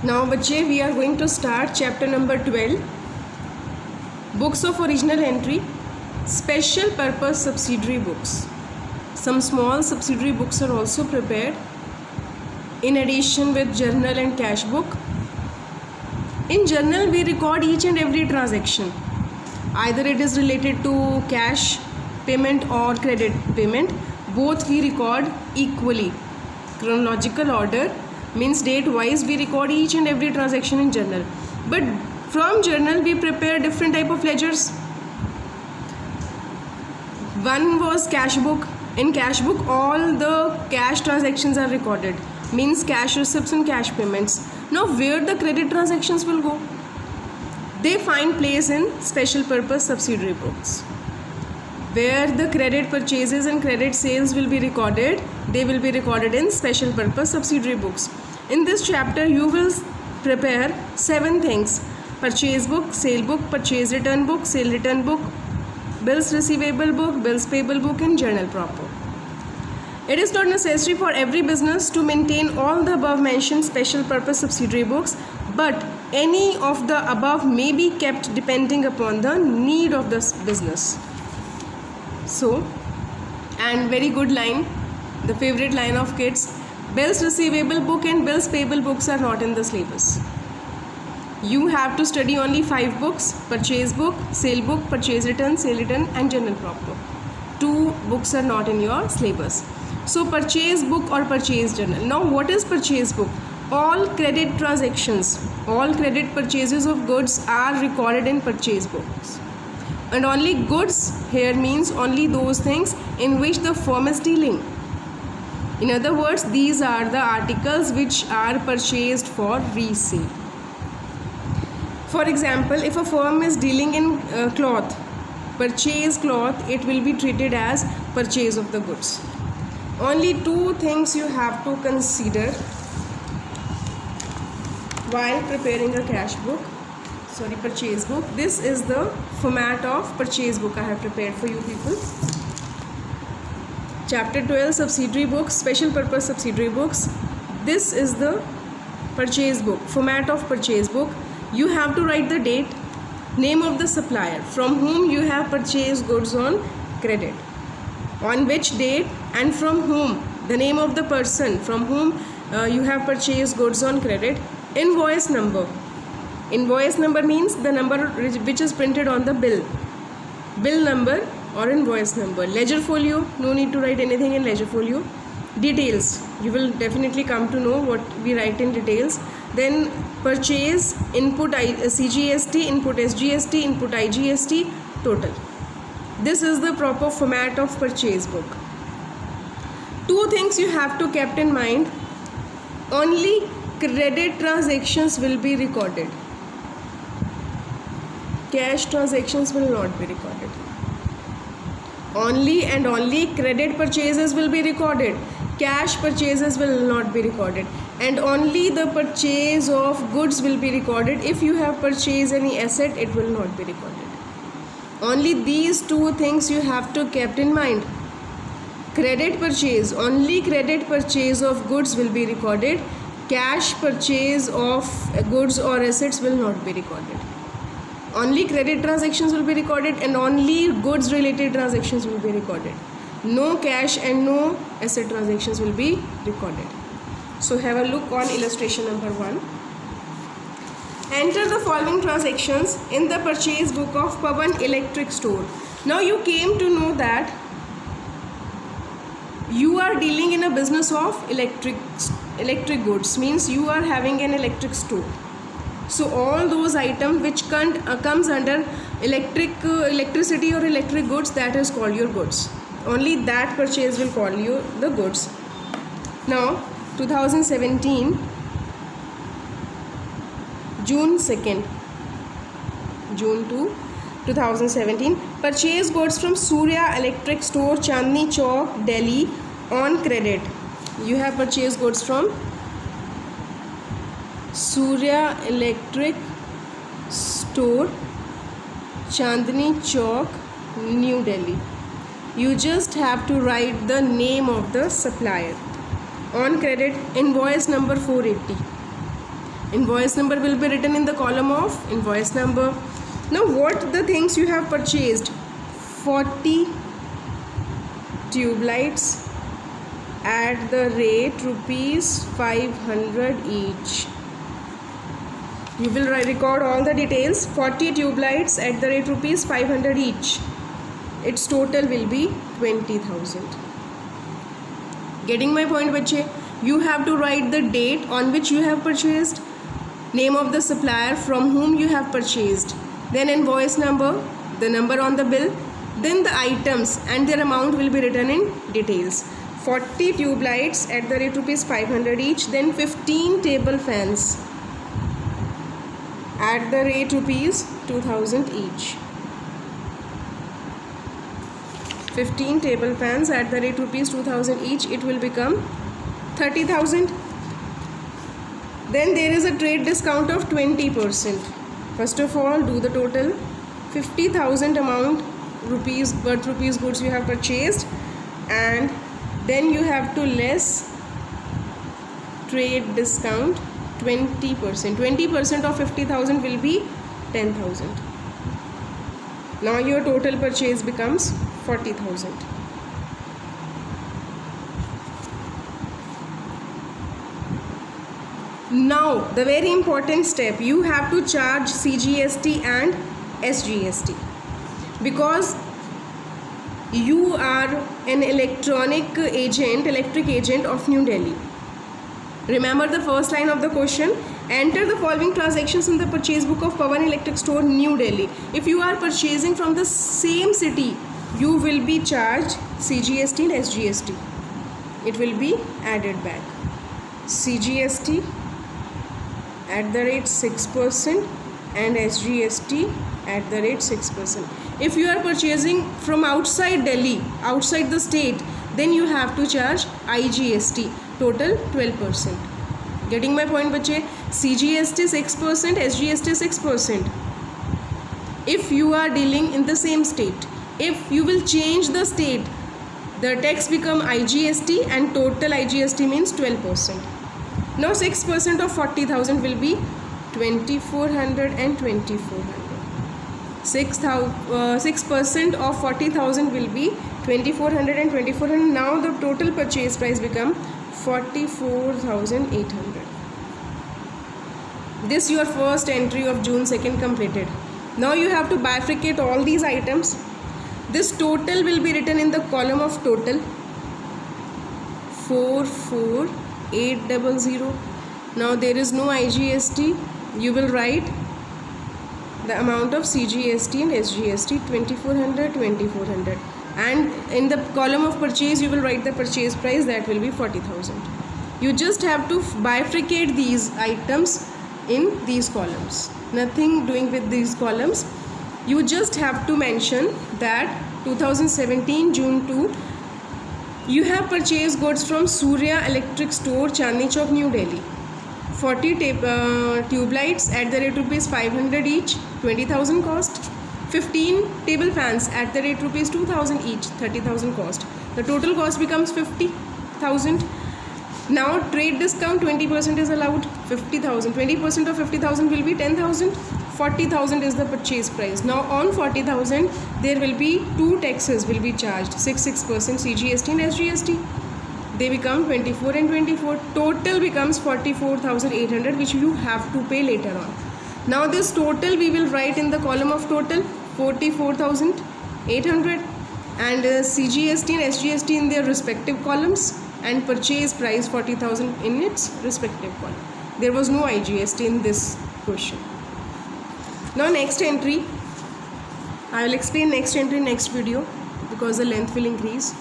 Now बच्चे we are going to start chapter number 12, books of original entry, special purpose subsidiary books. Some small subsidiary books are also prepared in addition with journal and cash book. In journal we record each and every transaction, either it is related to cash payment or credit payment. Both we record equally. Chronological order means date wise we record each and every transaction in journal, but from journal we prepare different type of ledgers. One was cash book. In cash book all the cash transactions are recorded, means cash receipts and cash payments. Now where the credit transactions will go? They find place in special purpose subsidiary books, where the credit purchases and credit sales will be recorded. They will be recorded in special purpose subsidiary books. In this chapter you will prepare 7 things: purchase book, sale book, purchase return book, sale return book, bills receivable book, bills payable book and journal proper. It is not necessary for every business to maintain all the above mentioned special purpose subsidiary books, but any of the above may be kept depending upon the need of this business. So, and very good line, the favorite line of kids, bills receivable book and bills payable books are not in the syllabus. You have to study only 5 books: purchase book, sale book, purchase return, sale return and journal proper. 2 books are not in your syllabus. So purchase book or purchase journal. Now what is purchase book? All credit transactions, all credit purchases of goods are recorded in purchase books. And only goods here means only those things in which the firm is dealing. In other words, these are the articles which are purchased for resale. For example, if a firm is dealing in cloth, purchase cloth, it will be treated as purchase of the goods. Only 2 things you have to consider while preparing a purchase book. This is the format of purchase book I have prepared for you people. Chapter 12, subsidiary books, special purpose subsidiary books. This is the purchase book, format of purchase book. You have to write the date, name of the supplier from whom you have purchased goods on credit, on which date and from whom, the name of the person from whom you have purchased goods on credit, invoice number. Invoice number means the number which is printed on the bill number or invoice number. Ledger folio, no need to write anything in ledger folio. Details, you will definitely come to know what we write in details. Then purchase, input CGST, input SGST, input IGST, total. This is the proper format of purchase book. 2 things you have to keep in mind: only credit transactions will be recorded, cash transactions will not be recorded. Only and only credit purchases will be recorded, cash purchases will not be recorded, and only the purchase of goods will be recorded. If you have purchased any asset, it will not be recorded. Only these 2 things you have to keep in mind. Credit purchase, only credit purchase of goods will be recorded, cash purchase of goods or assets will not be recorded. Only credit transactions will be recorded and only goods related transactions will be recorded. No cash and no asset transactions will be recorded. So have a look on illustration number 1. Enter the following transactions in the purchase book of Pawan Electric Store. Now you came to know that you are dealing in a business of electric goods, means you are having an electric store. So all those items which comes under electricity or electric goods, that is called your goods. Only that purchase will call you the goods. Now 2017 June 2nd, June 2, 2017, purchase goods from Surya Electric Store, Chandni Chowk, Delhi on credit. You have purchased goods from Surya Electric Store, Chandni Chowk, New Delhi. You just have to write the name of the supplier. On credit, invoice number 480. Invoice number will be written in the column of invoice number. Now what the things you have purchased? 40 tube lights at the rate rupees 500 each. You will record all the details. 40 tube lights at the rate rupees 500 each. Its total will be 20,000. Getting my point, bache? You have to write the date on which you have purchased, name of the supplier from whom you have purchased, then invoice number, the number on the bill, then the items and their amount will be written in details. 40 tube lights at the rate rupees 500 each, then 15 table fans at the rate rupees 2,000 each. 15 table fans at the rate rupees 2,000 each, it will become 30,000. Then there is a trade discount of 20%. First of all, do the total. 50,000 amount rupees worth rupees goods you have purchased, and then you have to less trade discount 20%. 20% of 50,000 will be 10,000. Now your total purchase becomes 40,000. Now the very important step, you have to charge CGST and SGST, because you are an electric agent of New Delhi. Remember the first line of the question: enter the following transactions in the purchase book of Pawan Electric Store, New Delhi. If you are purchasing from the same city, you will be charged CGST and SGST. It will be added back. CGST at the rate 6% and SGST at the rate 6%. If you are purchasing from outside Delhi, outside the state, then you have to charge IGST, total 12%. Getting my point, bache? CGST 6%, SGST 6%. If you are dealing in the same state, if you will change the state, the tax become IGST and total IGST means 12%. Now 6% of 40,000 will be 2,400 and 2,400. 6% of 40,000 will be 2,400 and 2,400. Now the total purchase price become 44,800. This your first entry of June 2nd completed. Now you have to bifurcate all these items. This total will be written in the column of total 44,800. Now there is no IGST. You will write the amount of CGST and SGST 2,400, 2,400, and in the column of purchase you will write the purchase price, that will be 40,000. You just have to bifurcate these items in these columns. Nothing doing with these columns. You just have to mention that 2017 June 2 you have purchased goods from Surya Electric Store, Chandni Chowk, New Delhi. 40 tube lights at the rate rupees 500 each, 20,000 cost. 15 table fans at the rate rupees 2,000 each, 30,000 cost. The total cost becomes 50,000. Now trade discount 20% is allowed. 50,000. 20% of 50,000 will be 10,000. 40,000 is the purchase price. Now on 40,000 there will be two taxes will be charged, 6% CGST and SGST. They become 24 and 24. Total becomes 44,800, which you have to pay later on. Now this total we will write in the column of total 44,800 and CGST and SGST in their respective columns, and purchase price 40,000 in its respective column. There was no IGST in this question. Now next entry, I will explain next entry in next video because the length will increase.